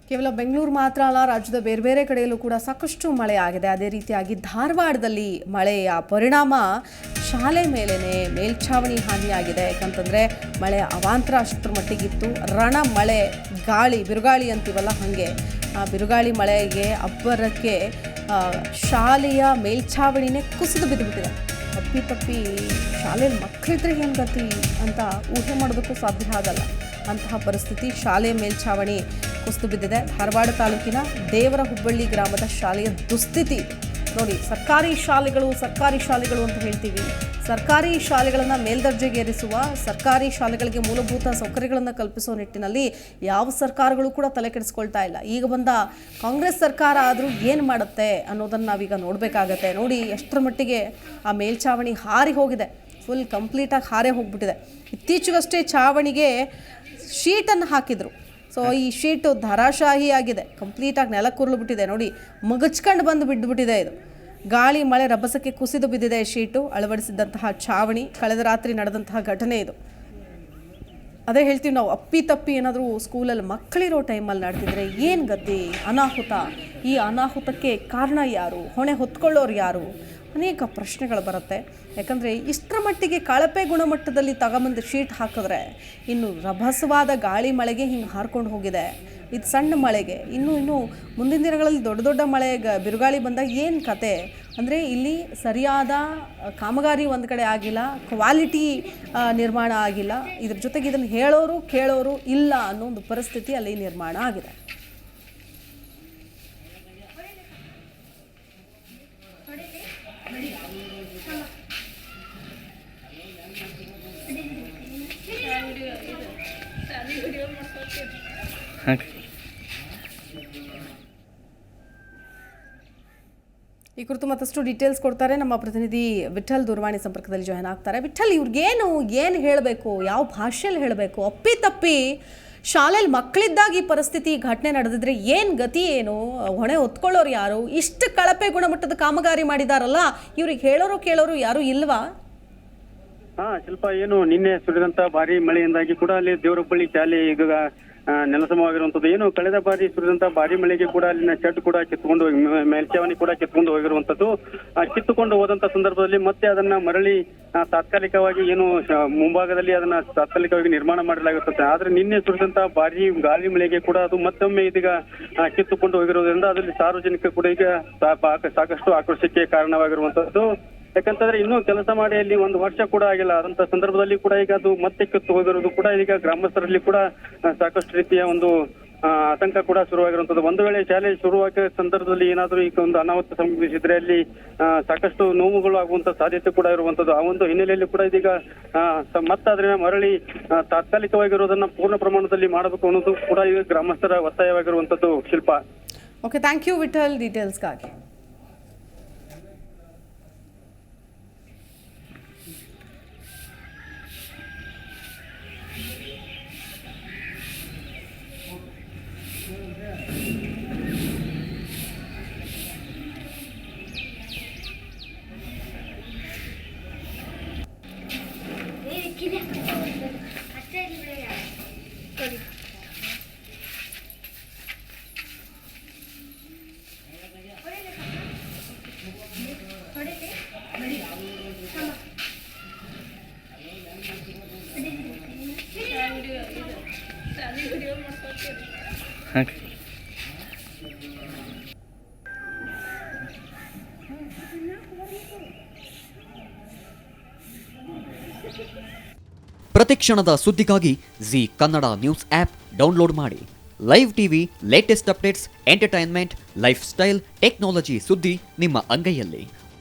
ಕೇವಲ ಬೆಂಗಳೂರು ಮಾತ್ರ ಅಲ್ಲ, ರಾಜ್ಯದ ಬೇರೆ ಬೇರೆ ಕಡೆಯಲ್ಲೂ ಕೂಡ ಸಾಕಷ್ಟು ಮಳೆ ಆಗಿದೆ. ಅದೇ ರೀತಿಯಾಗಿ ಧಾರವಾಡದಲ್ಲಿ ಮಳೆಯ ಪರಿಣಾಮ ಶಾಲೆ ಮೇಲೇ ಮೇಲ್ಛಾವಣಿ ಹಾನಿಯಾಗಿದೆ. ಯಾಕಂತಂದರೆ ಮಳೆ ಅವಾಂತರ ಅಷ್ಟರ ಮಟ್ಟಿಗಿತ್ತು. ರಣಮಳೆ, ಗಾಳಿ, ಬಿರುಗಾಳಿ ಅಂತೀವಲ್ಲ ಹಾಗೆ ಆ ಬಿರುಗಾಳಿ ಮಳೆಗೆ ಅಬ್ಬರಕ್ಕೆ ಶಾಲೆಯ ಮೇಲ್ಛಾವಣಿನೇ ಕುಸಿದು ಬಿದ್ದುಬಿಟ್ಟಿದೆ. ತಪ್ಪಿ ಶಾಲೆಯಲ್ಲಿ ಮಕ್ಕಳಿದ್ರೆ ಏನು ಗತಿ ಅಂತ ಊಹೆ ಮಾಡೋದಕ್ಕೂ ಸಾಧ್ಯ ಆಗಲ್ಲ. ಅಂತಹ ಪರಿಸ್ಥಿತಿ, ಶಾಲೆಯ ಮೇಲ್ಛಾವಣಿ ಕುಸಿದು ಬಿದ್ದಿದೆ. ಧಾರವಾಡ ತಾಲೂಕಿನ ದೇವರ ಹುಬ್ಬಳ್ಳಿ ಗ್ರಾಮದ ಶಾಲೆಯ ದುಸ್ಥಿತಿ ನೋಡಿ. ಸರ್ಕಾರಿ ಶಾಲೆಗಳು ಅಂತ ಹೇಳ್ತೀವಿ. ಸರ್ಕಾರಿ ಶಾಲೆಗಳನ್ನು ಮೇಲ್ದರ್ಜೆಗೇರಿಸುವ, ಸರ್ಕಾರಿ ಶಾಲೆಗಳಿಗೆ ಮೂಲಭೂತ ಸೌಕರ್ಯಗಳನ್ನು ಕಲ್ಪಿಸುವ ನಿಟ್ಟಿನಲ್ಲಿ ಯಾವ ಸರ್ಕಾರಗಳು ಕೂಡ ತಲೆ ಕೆಡಿಸ್ಕೊಳ್ತಾ ಇಲ್ಲ. ಈಗ ಬಂದ ಕಾಂಗ್ರೆಸ್ ಸರ್ಕಾರ ಆದರೂ ಏನು ಮಾಡುತ್ತೆ ಅನ್ನೋದನ್ನು ನಾವೀಗ ನೋಡಬೇಕಾಗತ್ತೆ. ನೋಡಿ ಎಷ್ಟರ ಮಟ್ಟಿಗೆ ಆ ಮೇಲ್ಛಾವಣಿ ಹಾರಿ ಹೋಗಿದೆ, ಫುಲ್ ಕಂಪ್ಲೀಟಾಗಿ ಹಾರೇ ಹೋಗ್ಬಿಟ್ಟಿದೆ. ಇತ್ತೀಚೆಗಷ್ಟೇ ಛಾವಣಿಗೆ ಶೀಟನ್ನು ಹಾಕಿದರು. ಸೊ ಈ ಶೀಟು ಧರಾಶಾಹಿ ಆಗಿದೆ, ಕಂಪ್ಲೀಟಾಗಿ ನೆಲಕ್ಕುರುಳು ಬಿಟ್ಟಿದೆ. ನೋಡಿ ಮಗಚ್ಕೊಂಡು ಬಂದು ಬಿದ್ದುಬಿಟ್ಟಿದೆ. ಇದು ಗಾಳಿ ಮಳೆ ರಭಸಕ್ಕೆ ಕುಸಿದು ಬಿದ್ದಿದೆ. ಶೀಟು ಅಳವಡಿಸಿದಂತಹ ಛಾವಣಿ ಕಳೆದ ರಾತ್ರಿ ನಡೆದಂತಹ ಘಟನೆ ಇದು. ಅದೇ ಹೇಳ್ತೀವಿ ನಾವು, ಅಪ್ಪಿ ಏನಾದರೂ ಸ್ಕೂಲಲ್ಲಿ ಮಕ್ಕಳಿರೋ ಟೈಮಲ್ಲಿ ನಡೆದಿದ್ರೆ ಏನು ಗತಿ, ಅನಾಹುತ. ಈ ಅನಾಹುತಕ್ಕೆ ಕಾರಣ ಯಾರು, ಹೊಣೆ ಹೊತ್ಕೊಳ್ಳೋರು ಯಾರು, ಅನೇಕ ಪ್ರಶ್ನೆಗಳು ಬರುತ್ತೆ. ಯಾಕಂದರೆ ಇಷ್ಟರ ಮಟ್ಟಿಗೆ ಕಳಪೆ ಗುಣಮಟ್ಟದಲ್ಲಿ ತಗೊಂಬಂದು ಶೀಟ್ ಹಾಕಿದ್ರೆ ಇನ್ನು ರಭಸವಾದ ಗಾಳಿ ಮಳೆಗೆ ಹಿಂಗೆ ಹಾರ್ಕೊಂಡು ಹೋಗಿದೆ. ಇದು ಸಣ್ಣ ಮಳೆಗೆ ಇನ್ನು ಮುಂದಿನ ದಿನಗಳಲ್ಲಿ ದೊಡ್ಡ ಮಳೆ ಬಿರುಗಾಳಿ ಬಂದಾಗ ಏನು ಕತೆ ಅಂದರೆ ಇಲ್ಲಿ ಸರಿಯಾದ ಕಾಮಗಾರಿ ಒಂದು ಕಡೆ ಆಗಿಲ್ಲ, ಕ್ವಾಲಿಟಿ ನಿರ್ಮಾಣ ಆಗಿಲ್ಲ. ಇದ್ರ ಜೊತೆಗೆ ಇದನ್ನು ಹೇಳೋರು ಕೇಳೋರು ಇಲ್ಲ ಅನ್ನೋ ಒಂದು ಪರಿಸ್ಥಿತಿ ಅಲ್ಲಿ ನಿರ್ಮಾಣ ಆಗಿದೆ. ಈ ಕುರಿತು ಮತ್ತಷ್ಟು ಡೀಟೇಲ್ಸ್ ಕೊಡ್ತಾರೆ ನಮ್ಮ ಪ್ರತಿನಿಧಿ ವಿಠಲ್. ದೂರವಾಣಿ ಸಂಪರ್ಕದಲ್ಲಿ ಜಾಯ್ನ್ ಆಗ್ತಾರೆ. ವಿಠಲ್, ಏನು ಹೇಳಬೇಕು, ಯಾವ ಭಾಷೆಯಲ್ಲಿ ಹೇಳಬೇಕು? ಅಪ್ಪಿ ಶಾಲೆಯಲ್ಲಿ ಮಕ್ಕಳಿದ್ದಾಗ ಈ ಪರಿಸ್ಥಿತಿ, ಘಟನೆ ನಡೆದಿದ್ರೆ ಏನು ಗತಿ, ಏನು ಹೊಣೆ ಹೊತ್ಕೊಳ್ಳೋರು ಯಾರು? ಇಷ್ಟು ಕಳಪೆ ಗುಣಮಟ್ಟದ ಕಾಮಗಾರಿ ಮಾಡಿದಾರಲ್ಲ, ಇವ್ರಿಗೆ ಹೇಳೋರು ಕೇಳೋರು ಯಾರು ಇಲ್ವಾ? ಶಿಲ್ಪ, ಏನು ನಿನ್ನೆ ಸುರಿದಂತ ಭಾರಿ ಮಳೆಯಿಂದಾಗಿ ಕೂಡ ಅಲ್ಲಿ ದೇವರಹುಬ್ಬಳ್ಳಿ ಶಾಲೆ ಈಗ ನೆಲಸಮವಾಗಿರುವಂತದ್ದು. ಏನು ಕಳೆದ ಬಾರಿ ಸುರಿದಂತ ಭಾರಿ ಮಳೆಗೆ ಕೂಡ ಅಲ್ಲಿನ ಶೆಡ್ ಕೂಡ ಕಿತ್ಕೊಂಡು, ಮೇಲ್ಛಾವಣಿ ಕೂಡ ಕಿತ್ಕೊಂಡು ಹೋಗಿರುವಂತದ್ದು. ಕಿತ್ತುಕೊಂಡು ಹೋದಂತ ಸಂದರ್ಭದಲ್ಲಿ ಮತ್ತೆ ಅದನ್ನ ಮರಳಿ ತಾತ್ಕಾಲಿಕವಾಗಿ ಏನು ಮುಂಭಾಗದಲ್ಲಿ ಅದನ್ನ ತಾತ್ಕಾಲಿಕವಾಗಿ ನಿರ್ಮಾಣ ಮಾಡಲಾಗುತ್ತದೆ. ಆದ್ರೆ ನಿನ್ನೆ ಸುರಿದಂತ ಭಾರಿ ಗಾಳಿ ಮಳೆಗೆ ಕೂಡ ಅದು ಮತ್ತೊಮ್ಮೆ ಇದೀಗ ಕಿತ್ತುಕೊಂಡು ಹೋಗಿರುವುದರಿಂದ ಅದರಲ್ಲಿ ಸಾರ್ವಜನಿಕ ಕೂಡ ಈಗ ಸಾಕಷ್ಟು ಆಕ್ರೋಶಕ್ಕೆ ಕಾರಣವಾಗಿರುವಂತದ್ದು. ಯಾಕಂತಂದ್ರೆ ಇನ್ನೂ ಕೆಲಸ ಮಾಡಿ ಅಲ್ಲಿ 1 ವರ್ಷ ಕೂಡ ಆಗಿಲ್ಲ. ಅದಂತ ಸಂದರ್ಭದಲ್ಲಿ ಕೂಡ ಈಗ ಅದು ಮತ್ತೆ ಕಿತ್ತು ಹೋಗಿರೋದು ಕೂಡ ಈಗ ಗ್ರಾಮಸ್ಥರಲ್ಲಿ ಕೂಡ ಸಾಕಷ್ಟು ರೀತಿಯ ಒಂದು ಆತಂಕ ಕೂಡ ಶುರುವಾಗಿರುವಂತದ್ದು. ಒಂದು ವೇಳೆ ಶಾಲೆ ಶುರುವಾಗುವ ಸಂದರ್ಭದಲ್ಲಿ ಏನಾದರೂ ಈಗ ಒಂದು ಅನಾಹುತ ಸಂಭವಿಸಿದ್ರೆ ಅಲ್ಲಿ ಸಾಕಷ್ಟು ನೋವುಗಳು ಆಗುವಂತ ಸಾಧ್ಯತೆ ಕೂಡ ಇರುವಂತದ್ದು. ಆ ಒಂದು ಹಿನ್ನೆಲೆಯಲ್ಲಿ ಕೂಡ ಇದೀಗ ಮತ್ತೆ ಅದನ್ನ ಮರಳಿ ತಾತ್ಕಾಲಿಕವಾಗಿರೋದನ್ನ ಪೂರ್ಣ ಪ್ರಮಾಣದಲ್ಲಿ ಮಾಡಬೇಕು ಅನ್ನೋದು ಕೂಡ ಈಗ ಗ್ರಾಮಸ್ಥರ ಒತ್ತಾಯವಾಗಿರುವಂತದ್ದು. Shilpa, okay, thank you Vittal ಡೀಟೇಲ್ಸ್ಗಾಗಿ. ಪ್ರತಿಕ್ಷಣದ ಸುದ್ದಿಗಾಗಿ Zee Kannada news app download ಮಾಡಿ. Live TV, latest updates, entertainment, lifestyle, technology ಸುದ್ದಿ ನಿಮ್ಮ ಅಂಗೈಯಲ್ಲಿ.